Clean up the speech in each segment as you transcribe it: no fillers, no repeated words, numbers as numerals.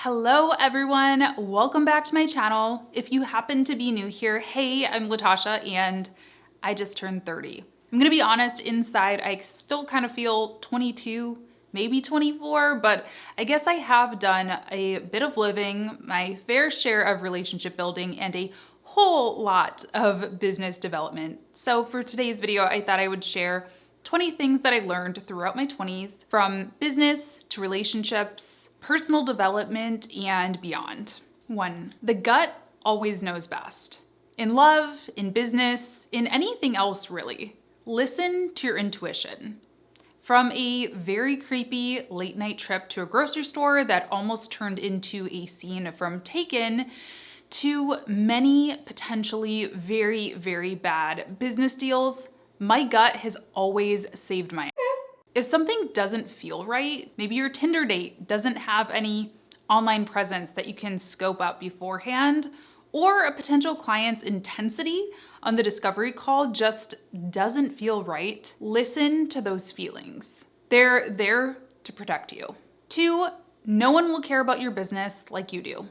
Hello everyone, welcome back to my channel. If you happen to be new here, hey, I'm Latasha and I just turned 30. I'm gonna be honest, inside I still kind of feel 22, maybe 24, but I guess I have done a bit of living, my fair share of relationship building, and a whole lot of business development. So for today's video, I thought I would share 20 things that I learned throughout my 20s, from business to relationships, personal development, and beyond. 1. The gut always knows best. In love, in business, in anything else really. Listen to your intuition. From a very creepy late night trip to a grocery store that almost turned into a scene from Taken, to many potentially very, very bad business deals, my gut has always saved my ass. If something doesn't feel right, maybe your Tinder date doesn't have any online presence that you can scope out beforehand, or a potential client's intensity on the discovery call just doesn't feel right, listen to those feelings. They're there to protect you. 2, no one will care about your business like you do.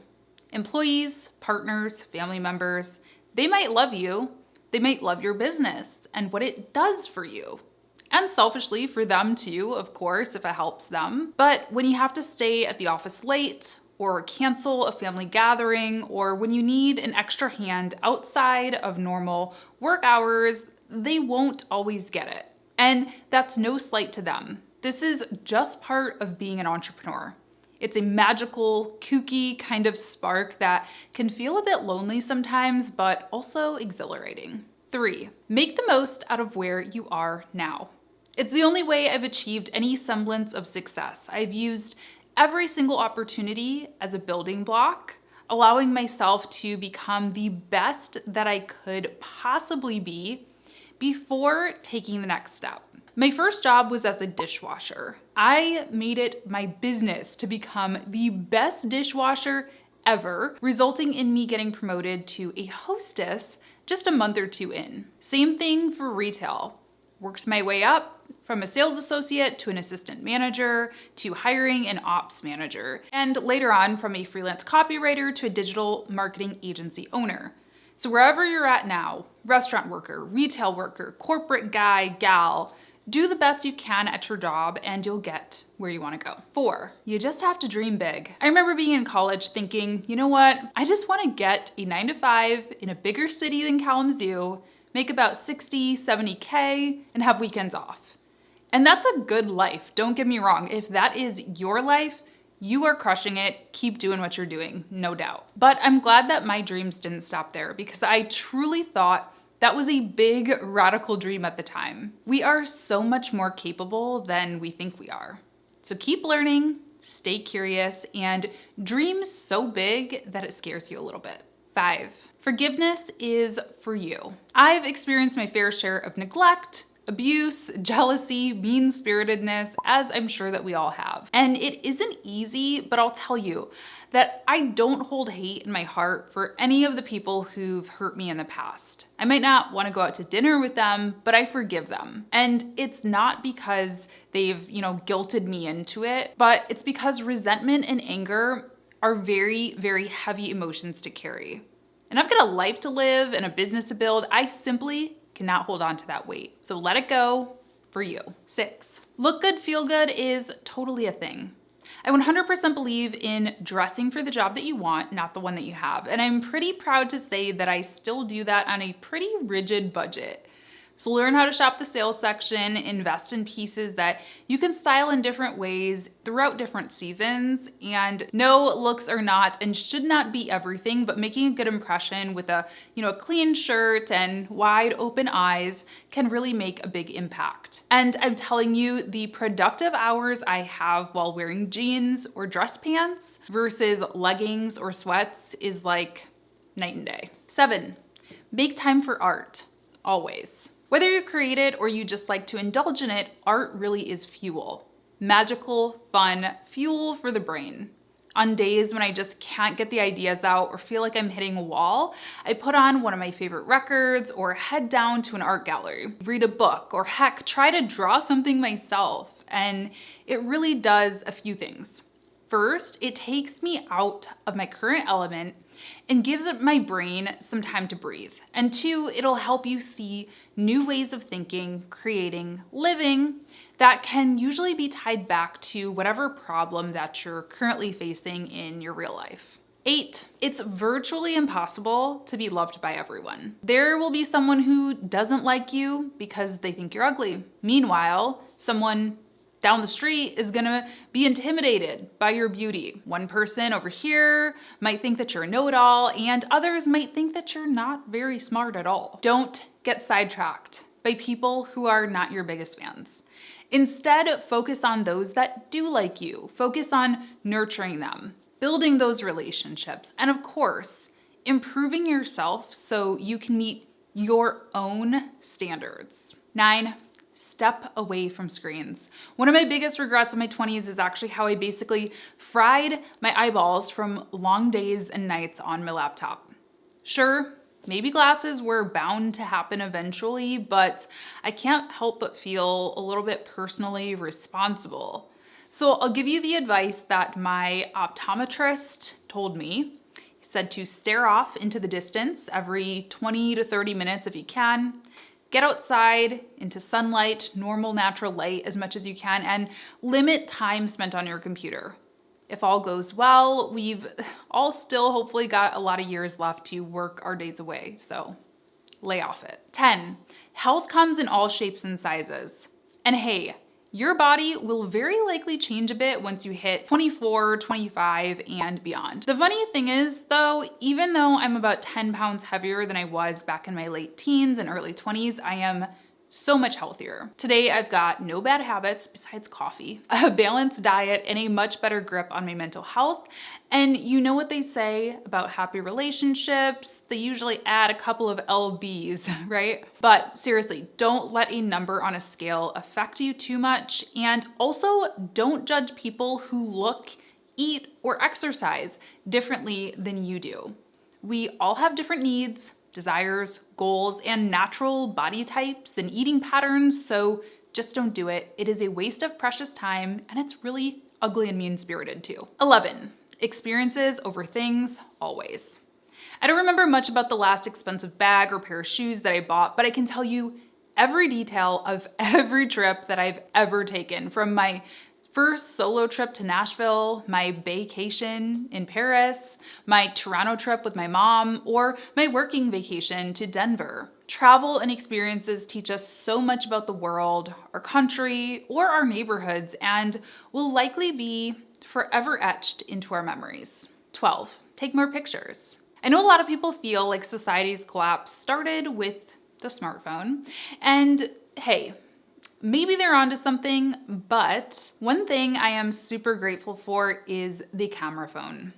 Employees, partners, family members, they might love you, they might love your business and what it does for you. And selfishly for them too, of course, if it helps them. But when you have to stay at the office late, or cancel a family gathering, or when you need an extra hand outside of normal work hours, they won't always get it. And that's no slight to them. This is just part of being an entrepreneur. It's a magical, kooky kind of spark that can feel a bit lonely sometimes, but also exhilarating. 3, make the most out of where you are now. It's the only way I've achieved any semblance of success. I've used every single opportunity as a building block, allowing myself to become the best that I could possibly be before taking the next step. My first job was as a dishwasher. I made it my business to become the best dishwasher ever, resulting in me getting promoted to a hostess just a month or 2 in. Same thing for retail. Worked my way up from a sales associate to an assistant manager to hiring an ops manager, and later on from a freelance copywriter to a digital marketing agency owner. So wherever you're at now, restaurant worker, retail worker, corporate guy, gal, do the best you can at your job and you'll get where you want to go. 4, you just have to dream big. I remember being in college thinking, you know what? I just want to get a 9-to-5 in a bigger city than Kalamazoo, make about 60, 70K, and have weekends off. And that's a good life, don't get me wrong. If that is your life, you are crushing it. Keep doing what you're doing, no doubt. But I'm glad that my dreams didn't stop there, because I truly thought that was a big, radical dream at the time. We are so much more capable than we think we are. So keep learning, stay curious, and dream so big that it scares you a little bit. 5, forgiveness is for you. I've experienced my fair share of neglect, abuse, jealousy, mean-spiritedness, as I'm sure that we all have. And it isn't easy, but I'll tell you that I don't hold hate in my heart for any of the people who've hurt me in the past. I might not want to go out to dinner with them, but I forgive them. And it's not because they've, guilted me into it, but it's because resentment and anger are very, very heavy emotions to carry. And I've got a life to live and a business to build. I simply cannot hold on to that weight. So let it go for you. 6, look good, feel good is totally a thing. I 100% believe in dressing for the job that you want, not the one that you have. And I'm pretty proud to say that I still do that on a pretty rigid budget. So learn how to shop the sales section, invest in pieces that you can style in different ways throughout different seasons. And no, looks are not and should not be everything, but making a good impression with a clean shirt and wide open eyes can really make a big impact. And I'm telling you, the productive hours I have while wearing jeans or dress pants versus leggings or sweats is like night and day. 7, make time for art, always. Whether you create it or you just like to indulge in it, art really is fuel. Magical, fun, fuel for the brain. On days when I just can't get the ideas out or feel like I'm hitting a wall, I put on one of my favorite records or head down to an art gallery, read a book, or heck, try to draw something myself. And it really does a few things. First, it takes me out of my current element and gives my brain some time to breathe. And two, it'll help you see new ways of thinking, creating, living that can usually be tied back to whatever problem that you're currently facing in your real life. 8, it's virtually impossible to be loved by everyone. There will be someone who doesn't like you because they think you're ugly. Meanwhile, someone down the street is gonna be intimidated by your beauty. One person over here might think that you're a know-it-all, and others might think that you're not very smart at all. Don't get sidetracked by people who are not your biggest fans. Instead, focus on those that do like you. Focus on nurturing them, building those relationships, and of course, improving yourself so you can meet your own standards. 9, step away from screens. One of my biggest regrets in my 20s is actually how I basically fried my eyeballs from long days and nights on my laptop. Sure, maybe glasses were bound to happen eventually, but I can't help but feel a little bit personally responsible. So I'll give you the advice that my optometrist told me. He said to stare off into the distance every 20 to 30 minutes if you can. Get outside into sunlight, normal natural light as much as you can, and limit time spent on your computer. If all goes well, we've all still hopefully got a lot of years left to work our days away, so lay off it. 10, health comes in all shapes and sizes. And hey, your body will very likely change a bit once you hit 24, 25, and beyond. The funny thing is though, even though I'm about 10 pounds heavier than I was back in my late teens and early 20s, I am so much healthier. Today, I've got no bad habits besides coffee, a balanced diet, and a much better grip on my mental health. And you know what they say about happy relationships? They usually add a couple of lbs, right? But seriously, don't let a number on a scale affect you too much. And also, don't judge people who look, eat, or exercise differently than you do. We all have different needs, desires, goals, and natural body types and eating patterns, so just don't do it. It is a waste of precious time, and it's really ugly and mean-spirited too. 11, experiences over things, always. I don't remember much about the last expensive bag or pair of shoes that I bought, but I can tell you every detail of every trip that I've ever taken, from my first solo trip to Nashville, my vacation in Paris, my Toronto trip with my mom, or my working vacation to Denver. Travel and experiences teach us so much about the world, our country, or our neighborhoods, and will likely be forever etched into our memories. 12, take more pictures. I know a lot of people feel like society's collapse started with the smartphone, and hey, maybe they're onto something, but one thing I am super grateful for is the camera phone.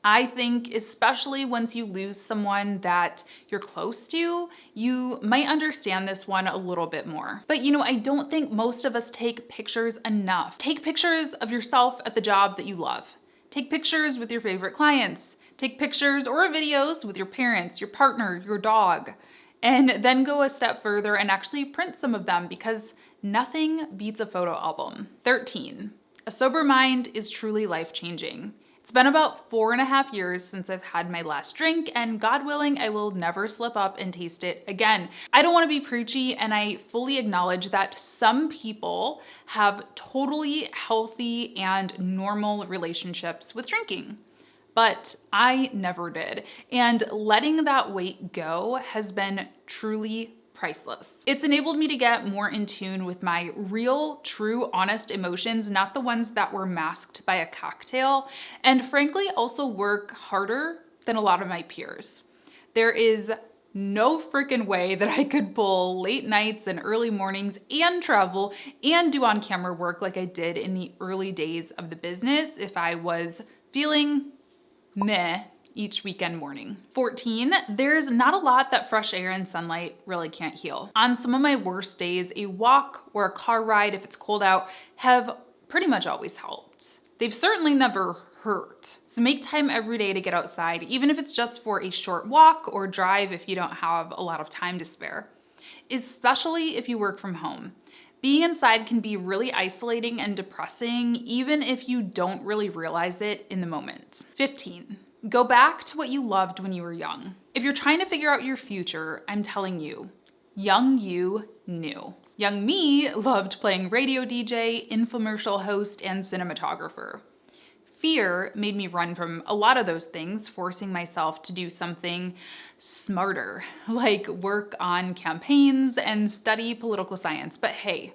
I think especially once you lose someone that you're close to, you might understand this one a little bit more. But you know, I don't think most of us take pictures enough. Take pictures of yourself at the job that you love. Take pictures with your favorite clients. Take pictures or videos with your parents, your partner, your dog. And then go a step further and actually print some of them, because nothing beats a photo album. 13, a sober mind is truly life-changing. It's been about 4.5 years since I've had my last drink, and God willing, I will never slip up and taste it again. I don't want to be preachy, and I fully acknowledge that some people have totally healthy and normal relationships with drinking. But I never did. And letting that weight go has been truly priceless. It's enabled me to get more in tune with my real, true, honest emotions, not the ones that were masked by a cocktail, and frankly, also work harder than a lot of my peers. There is no freaking way that I could pull late nights and early mornings and travel and do on-camera work like I did in the early days of the business if I was feeling meh each weekend morning. 14, there's not a lot that fresh air and sunlight really can't heal. On some of my worst days, a walk or a car ride if it's cold out have pretty much always helped. They've certainly never hurt. So make time every day to get outside, even if it's just for a short walk or drive if you don't have a lot of time to spare. Especially if you work from home. Being inside can be really isolating and depressing, even if you don't really realize it in the moment. 15. Go back to what you loved when you were young. If you're trying to figure out your future, I'm telling you, young you knew. Young me loved playing radio DJ, infomercial host, and cinematographer. Fear made me run from a lot of those things, forcing myself to do something smarter, like work on campaigns and study political science. But hey,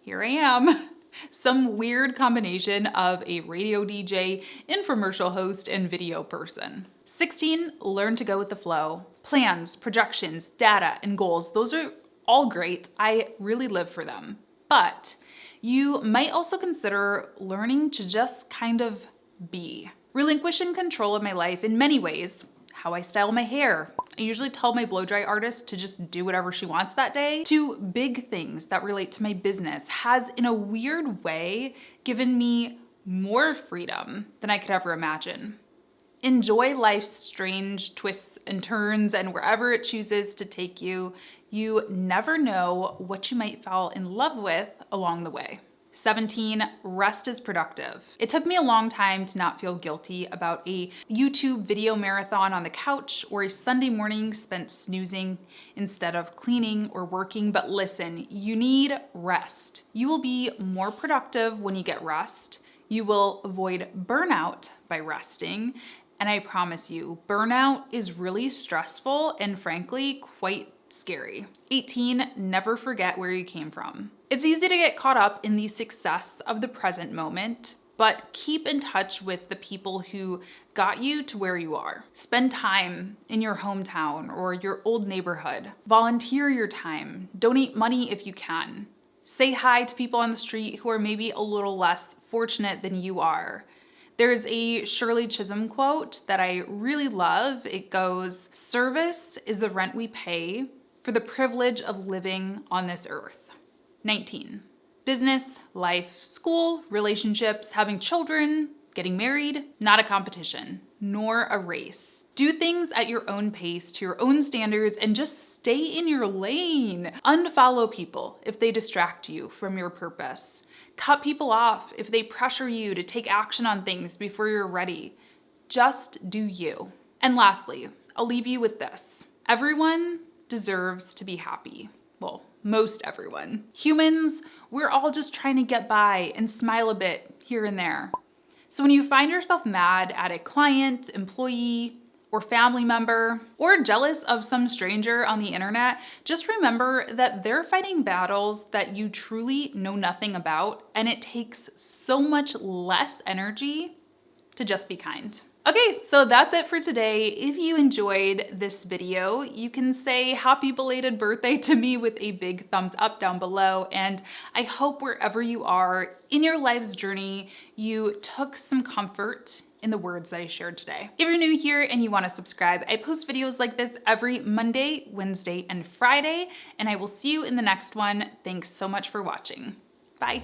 here I am. Some weird combination of a radio DJ, infomercial host, and video person. 16, learn to go with the flow. Plans, projections, data, and goals, those are all great. I really live for them. But you might also consider learning to just kind of be. Relinquishing control of my life in many ways. How I style my hair. I usually tell my blow dry artist to just do whatever she wants that day. To big things that relate to my business has, in a weird way, given me more freedom than I could ever imagine. Enjoy life's strange twists and turns, and wherever it chooses to take you, you never know what you might fall in love with along the way. 17, rest is productive. It took me a long time to not feel guilty about a YouTube video marathon on the couch or a Sunday morning spent snoozing instead of cleaning or working, but listen, you need rest. You will be more productive when you get rest. You will avoid burnout by resting. And I promise you, burnout is really stressful and frankly, quite scary. 18, never forget where you came from. It's easy to get caught up in the success of the present moment, but keep in touch with the people who got you to where you are. Spend time in your hometown or your old neighborhood. Volunteer your time. Donate money if you can. Say hi to people on the street who are maybe a little less fortunate than you are. There's a Shirley Chisholm quote that I really love. It goes, "Service is the rent we pay for the privilege of living on this earth." 19. Business, life, school, relationships, having children, getting married, not a competition, nor a race. Do things at your own pace, to your own standards, and just stay in your lane. Unfollow people if they distract you from your purpose. Cut people off if they pressure you to take action on things before you're ready. Just do you. And lastly, I'll leave you with this. Everyone deserves to be happy. Well, most everyone. Humans, we're all just trying to get by and smile a bit here and there. So when you find yourself mad at a client, employee, or family member, or jealous of some stranger on the internet, just remember that they're fighting battles that you truly know nothing about, and it takes so much less energy to just be kind. Okay, so that's it for today. If you enjoyed this video, you can say happy belated birthday to me with a big thumbs up down below. And I hope wherever you are in your life's journey, you took some comfort in the words that I shared today. If you're new here and you want to subscribe, I post videos like this every Monday, Wednesday, and Friday, and I will see you in the next one. Thanks so much for watching. Bye.